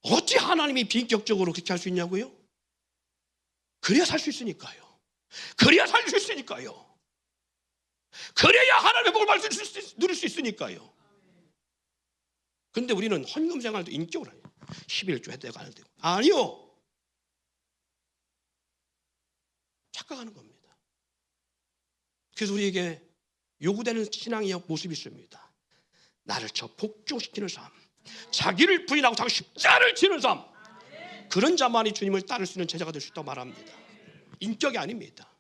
어찌 하나님이 비인격적으로 그렇게 할 수 있냐고요? 그래야 살 수 있으니까요. 그래야 살 수 있으니까요. 그래야 하나님의 복을 받을 누릴 수 있으니까요. 그런데 우리는 헌금 생활도 인격으로 해요. 11조 해대가 안 되고. 아니요. 착각하는 겁니다. 그래서 우리에게 요구되는 신앙의 모습이 있습니다. 나를 복종시키는 삶, 자기를 부인하고 자기 십자가를 지는 삶, 그런 자만이 주님을 따를 수 있는 제자가 될 수 있다고 말합니다. 인격이 아닙니다.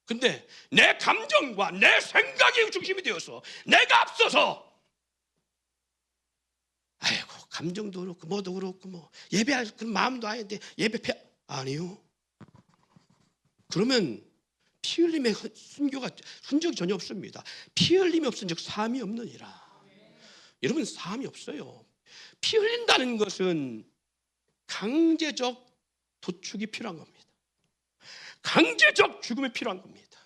근데 내 감정과 내 생각이 중심이 되어서 내가 앞서서 아이고 감정도 그렇고 뭐도 그렇고 뭐 예배할 그런 마음도 아닌데 아니요. 그러면 피 흘림의 흔적이 전혀 없습니다. 피 흘림이 없은즉 사함이 없느니라. 여러분 사함이 없어요. 피 흘린다는 것은 강제적 도축이 필요한 겁니다. 강제적 죽음이 필요한 겁니다.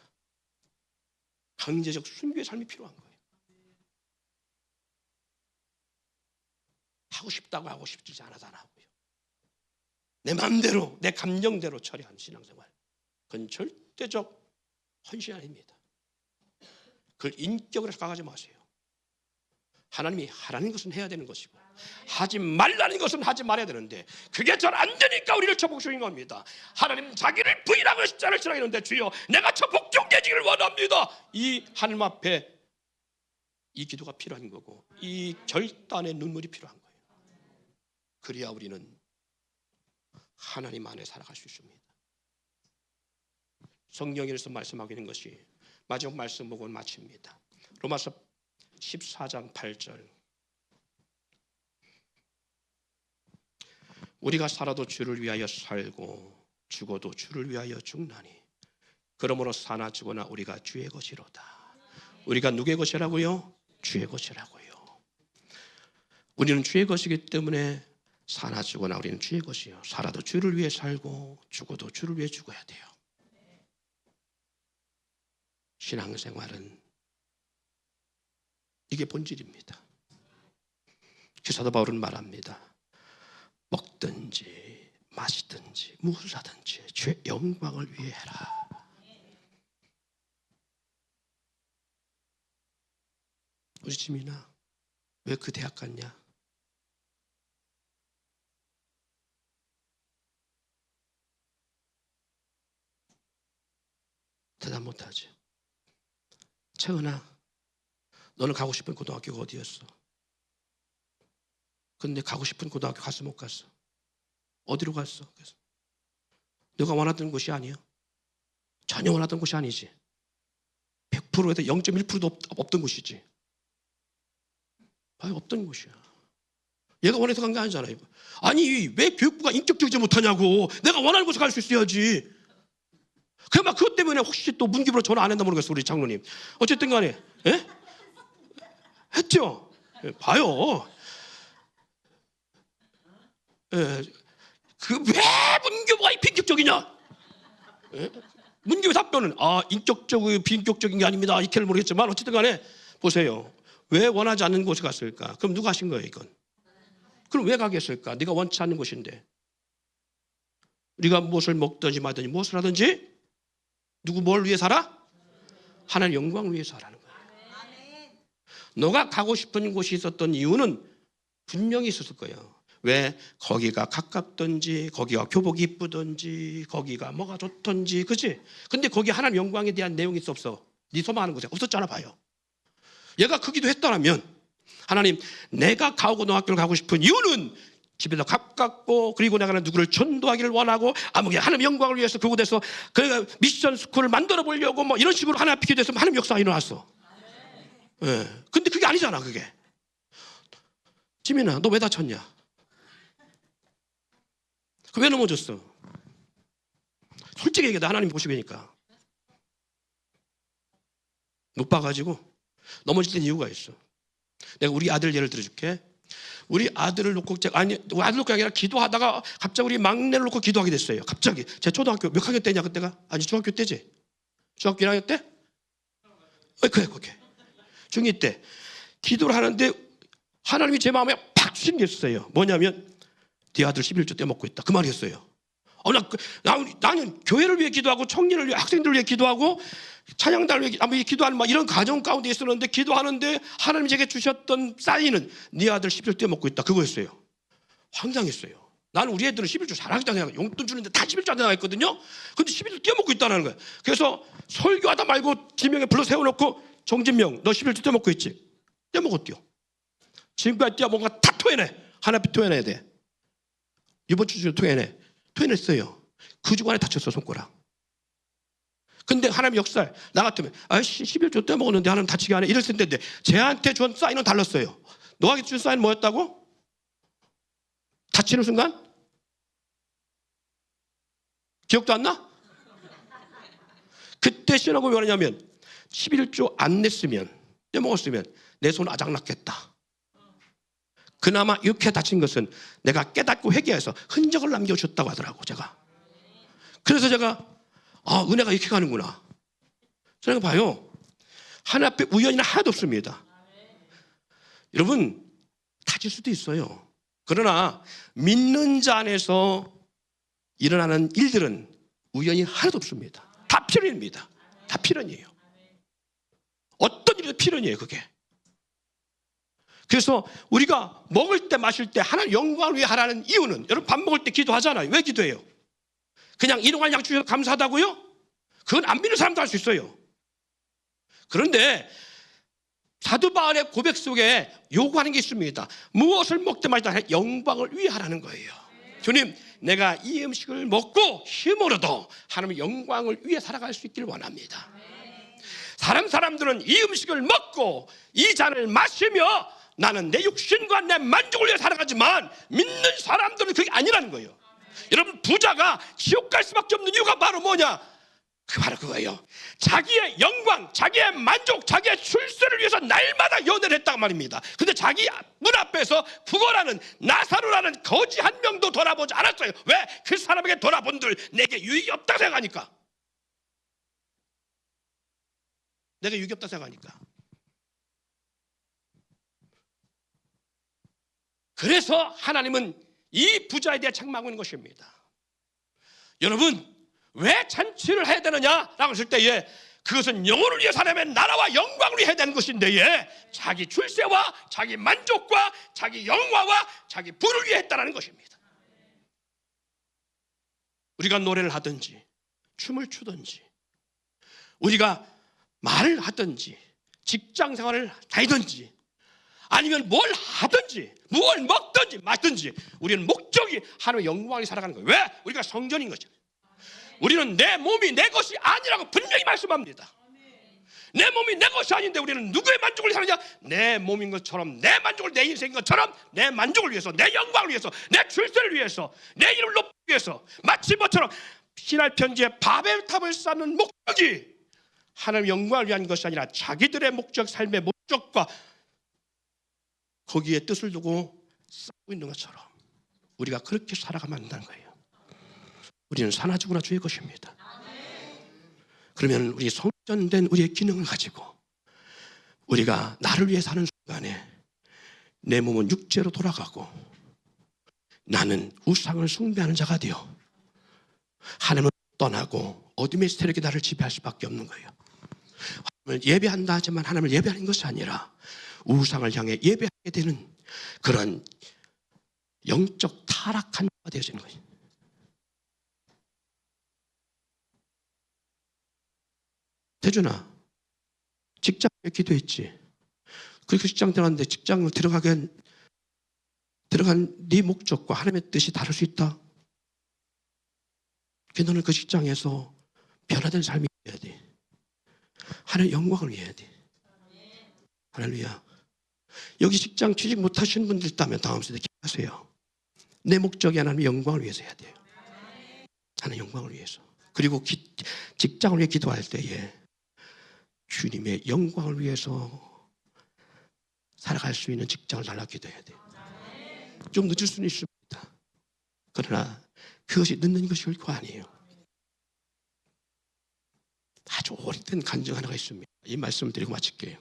강제적 순교의 삶이 필요한 거예요. 하고 싶다고 하고 싶지 않아서 안 하고요. 내 마음대로 내 감정대로 처리하는 신앙생활, 그건 절대적 헌신 아닙니다. 그걸 인격으로 생각하지 마세요. 하나님이 하라는 것은 해야 되는 것이고 하지 말라는 것은 하지 말아야 되는데 그게 잘 안 되니까 우리를 처복종인 겁니다. 하나님 자기를 부인하고 십자가를 지라 했는데 주여 내가 처복종되기를 원합니다. 이 하나님 앞에 이 기도가 필요한 거고 이 결단의 눈물이 필요한 거예요. 그래야 우리는 하나님 안에 살아갈 수 있습니다. 성경에서 말씀하고 있는 것이 마지막 말씀 보고 마칩니다. 로마서 14장 8절. 우리가 살아도 주를 위하여 살고 죽어도 주를 위하여 죽나니 그러므로 사나 죽거나 우리가 주의 것이로다. 우리가 누구의 것이라고요? 주의 것이라고요. 우리는 주의 것이기 때문에 사나 죽거나 우리는 주의 것이요. 살아도 주를 위해 살고 죽어도 주를 위해 죽어야 돼요. 신앙생활은 이게 본질입니다. 사도 바울은 말합니다. 먹든지 마시든지 무엇을 하든지 주의 영광을 위해 해라. 우리 지민아 왜 그 대학 갔냐? 대답 못하지. 채은아 너는 가고 싶은 고등학교가 어디였어? 근데 가고 싶은 고등학교 갔어 못 갔어? 어디로 갔어? 그래서 너가 원하던 곳이 아니야. 전혀 원하던 곳이 아니지. 100%에서 0.1%도 없던 곳이지. 아니 없던 곳이야. 얘가 원해서 간 게 아니잖아요. 아니 왜 교육부가 인격적이지 못하냐고. 내가 원하는 곳에 갈 수 있어야지. 그막 그것 때문에 혹시 또 문기부로 전화 안 했나 모르겠어 우리 장로님. 어쨌든 간에 예? 했죠. 예, 봐요. 예, 그 왜 문교부가 비인격적이냐? 예? 문교부 답변은 인격적이고 비인격적인 게 아닙니다. 이렇게는 모르겠지만 어쨌든 간에 보세요. 왜 원하지 않는 곳에 갔을까? 그럼 누가 하신 거예요 이건? 그럼 왜 가겠을까? 네가 원치 않는 곳인데. 우리가 무엇을 먹든지 마든지 무엇을 하든지 누구 뭘 위해 살아? 하나님의 영광을 위해 살아는 거예요. 너가 가고 싶은 곳이 있었던 이유는 분명히 있었을 거예요. 왜? 거기가 가깝든지 거기가 교복이 이쁘든지 거기가 뭐가 좋든지 그치? 근데 거기 하나님 영광에 대한 내용이 없어. 네 소망하는 곳에 없었잖아 봐요. 얘가 그 기도했더라면 하나님 내가 가고등학교를 가고 싶은 이유는 집에서 가깝고 그리고 내가 누구를 전도하기를 원하고 아무개 하나님 영광을 위해서 그곳에서 그 미션 스쿨을 만들어 보려고 뭐 이런 식으로 하나님 앞에 기도해서 하나님 역사가 일어났어. 예. 근데 그게 아니잖아 그게. 지민아 너 왜 다쳤냐? 그 왜 넘어졌어? 솔직히 얘기해 하나님 보시니까 못 봐가지고 넘어질 땐 이유가 있어. 내가 우리 아들 예를 들어줄게. 우리 아들을 놓고 아니 우리 아들 놓고 아니라 기도하다가 갑자기 우리 막내를 놓고 기도하게 됐어요. 갑자기 제 초등학교 몇 학년 때냐 그때가? 아니 중학교 때지. 중학교 1학년 때? 그래 중2 때 기도를 하는데 하나님이 제 마음에 팍 주신 게 있어요. 뭐냐면 네 아들 11조 떼먹고 있다 그 말이었어요. 나는 교회를 위해 기도하고 청년을 위해 학생들을 위해 기도하고 찬양단을 위해 기도하는 막 이런 가정 가운데 있었는데 기도하는데 하나님 제게 주셨던 사인은 네 아들 11조 떼먹고 있다 그거였어요. 황당했어요. 나는 우리 애들은 11조 잘하겠다 생각. 용돈 주는데 다 11조 안 나가있거든요. 근데 11조 떼먹고 있다는 거예요. 그래서 설교하다 말고 지명에 불러 세워놓고 정진명 너 11조 떼먹고 있지? 떼먹었대요. 지금까지 떼어 뭔가 다 토해내. 하나빛 토해내야 돼. 이번 주 중에 토해냈어요. 그 주간에 다쳤어 손가락. 근데 하나님 역사에 나 같으면 아이씨 11조 떼먹었는데 하나님 다치게 하네 이럴 텐데 쟤한테 준 사인은 달랐어요. 너에게 준 사인 뭐였다고? 다치는 순간? 기억도 안 나? 그때 신하고 왜 하냐면 11조 안 냈으면 떼먹었으면 내 손 아작났겠다. 그나마 이렇게 다친 것은 내가 깨닫고 회개해서 흔적을 남겨줬다고 하더라고 제가. 그래서 제가 은혜가 이렇게 가는구나. 저는 봐요. 하나님 앞에 우연이나 하나도 없습니다. 여러분 다칠 수도 있어요. 그러나 믿는 자 안에서 일어나는 일들은 우연이 하나도 없습니다. 다 필연입니다. 다 필연이에요. 어떤 일도 필연이에요 그게. 그래서 우리가 먹을 때 마실 때 하나님 영광을 위해 하라는 이유는 여러분 밥 먹을 때 기도하잖아요. 왜 기도해요? 그냥 일용할 양 주셔서 감사하다고요? 그건 안 믿는 사람도 할 수 있어요. 그런데 사도 바울의 고백 속에 요구하는 게 있습니다. 무엇을 먹든 마시든 영광을 위해 하라는 거예요. 주님 내가 이 음식을 먹고 힘으로도 하나님의 영광을 위해 살아갈 수 있기를 원합니다. 사람들은 이 음식을 먹고 이 잔을 마시며 나는 내 육신과 내 만족을 위해 살아가지만 믿는 사람들은 그게 아니라는 거예요. 여러분 부자가 지옥 갈 수밖에 없는 이유가 바로 뭐냐? 바로 그거예요. 자기의 영광, 자기의 만족, 자기의 출세를 위해서 날마다 연애를 했단 말입니다. 근데 자기 문 앞에서 부거라는 나사로라는 거지 한 명도 돌아보지 않았어요. 왜? 그 사람에게 돌아본들 내게 유익이 없다고 생각하니까. 내가 유익이 없다고 생각하니까. 그래서 하나님은 이 부자에 대해 책망하고 있는 것입니다. 여러분 왜 잔치를 해야 되느냐라고 했을 때에 그것은 영혼을 위해 하나님의 나라와 영광을 위해 해야 되는 것인데 자기 출세와 자기 만족과 자기 영화와 자기 부를 위해 했다는 것입니다. 우리가 노래를 하든지 춤을 추든지 우리가 말을 하든지 직장 생활을 다니든지 아니면 뭘 하든지 뭘 먹든지 마든지 우리는 목적이 하나님의 영광이 살아가는 거예요. 왜? 우리가 성전인 거죠. 우리는 내 몸이 내 것이 아니라고 분명히 말씀합니다. 내 몸이 내 것이 아닌데 우리는 누구의 만족을 사느냐? 내 몸인 것처럼 내 만족을 내 인생인 것처럼 내 만족을 위해서 내 영광을 위해서 내 출세를 위해서 내 이름을 높이기 위해서 마치 뭐처럼 신할 편지에 바벨탑을 쌓는 목적이 하나님의 영광을 위한 것이 아니라 자기들의 목적 삶의 목적과 거기에 뜻을 두고 싸우고 있는 것처럼 우리가 그렇게 살아가면 안 된다는 거예요. 우리는 사나 죽으나 주의 것입니다. 그러면 우리 성전된 우리의 기능을 가지고 우리가 나를 위해 사는 순간에 내 몸은 육체로 돌아가고 나는 우상을 숭배하는 자가 되어 하나님을 떠나고 어둠의 세력이 나를 지배할 수밖에 없는 거예요. 하나님을 예배한다 하지만 하나님을 예배하는 것이 아니라 우상을 향해 예배하게 되는 그런 영적 타락한 자가 되어지는 거예요. 태준아, 직장에 기도했지. 그 직장 들어갔는데 직장을 들어간 네 목적과 하나님의 뜻이 다를 수 있다. 너는 그 직장에서 변화된 삶이 돼야 돼. 하나님의 영광을 위해야 돼. 할렐루야. 여기 직장 취직 못하시는 분들 있다면 다음 세대 기도하세요. 내 목적이 하나님의 영광을 위해서 해야 돼요. 하나님의 영광을 위해서. 그리고 직장을 위해 기도할 때에 주님의 영광을 위해서 살아갈 수 있는 직장을 달라 기도해야 돼요. 좀 늦을 수는 있습니다. 그러나 그것이 늦는 것이 결코 아니에요. 아주 오래된 간증 하나가 있습니다. 이 말씀을 드리고 마칠게요.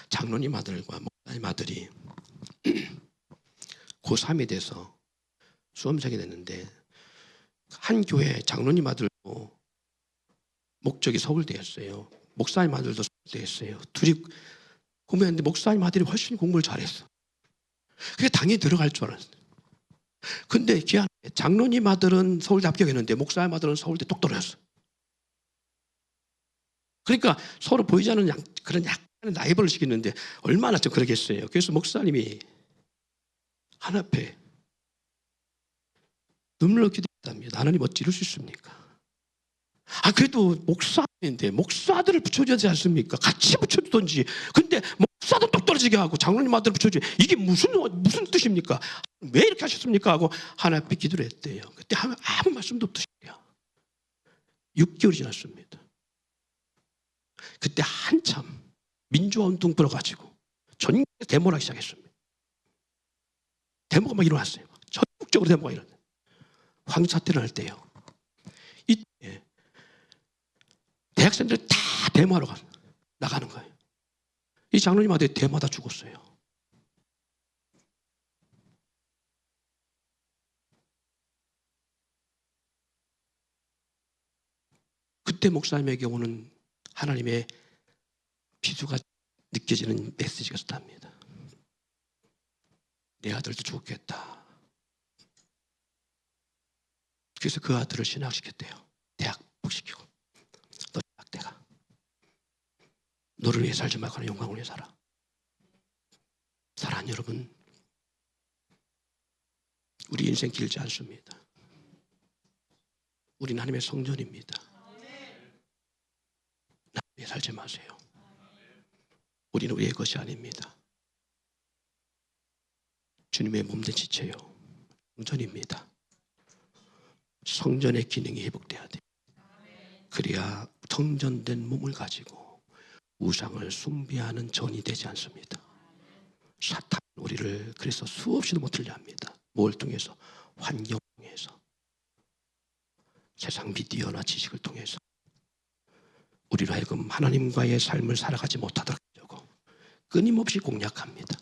장로님 아들과 목사님 아들이 고3이 돼서 수험생이 됐는데 한 교회 장로님 아들도 목적이 서울대였어요. 목사님 아들도 서울대였어요. 둘이 공부했는데 목사님 아들이 훨씬 공부를 잘했어. 그게 당연히 들어갈 줄 알았어요. 근데 귀한 장로님 아들은 서울대 합격했는데 목사님 아들은 서울대 똑 떨어졌어. 그러니까 서로 보이지 않는 그런 약간의 라이벌을 시켰는데 얼마나 좀 그러겠어요. 그래서 목사님이 하나님 앞에 눈물로 기도했답니다. 하나님 어찌 이럴 수 있습니까? 그래도 목사인데 목사들을 붙여줘야 되지 않습니까? 같이 붙여주던지. 근데 목사도 똑 떨어지게 하고 장로님 아들을 붙여줘. 이게 무슨 뜻입니까? 왜 이렇게 하셨습니까? 하고 하나님 앞에 기도를 했대요. 그때 아무 말씀도 없으시대요. 6개월이 지났습니다. 그때 한참 민주화 운동 불어가지고 전국에 데모를 하기 시작했습니다. 데모가 막 일어났어요. 전국적으로 데모가 일어났어요. 황사태를 할 때요. 이때 대학생들이 다 데모하러 나가는 거예요. 이 장로님 아들이 데모하다 죽었어요. 그때 목사님에게 오는 하나님의 비수가 느껴지는 메시지가 있답니다. 내 아들도 죽었겠다. 그래서 그 아들을 신학시켰대요. 대학 복시키고. 너 대학대가. 너를 위해 살지 말고 영광을 위해 살아. 사랑하는 여러분, 우리 인생 길지 않습니다. 우리는 하나님의 성전입니다. 나 위해 살지 마세요. 우리는 우리의 것이 아닙니다. 주님의 몸된 지체요. 성전입니다. 성전의 기능이 회복돼야 돼요. 그래야 성전된 몸을 가지고 우상을 숭배하는 전이 되지 않습니다. 사탄 우리를 그래서 수없이도 못 틀려 합니다. 뭘 통해서? 환경 통해서, 세상 미디어나 지식을 통해서 우리로 하여금 하나님과의 삶을 살아가지 못하도록 하려고 끊임없이 공략합니다.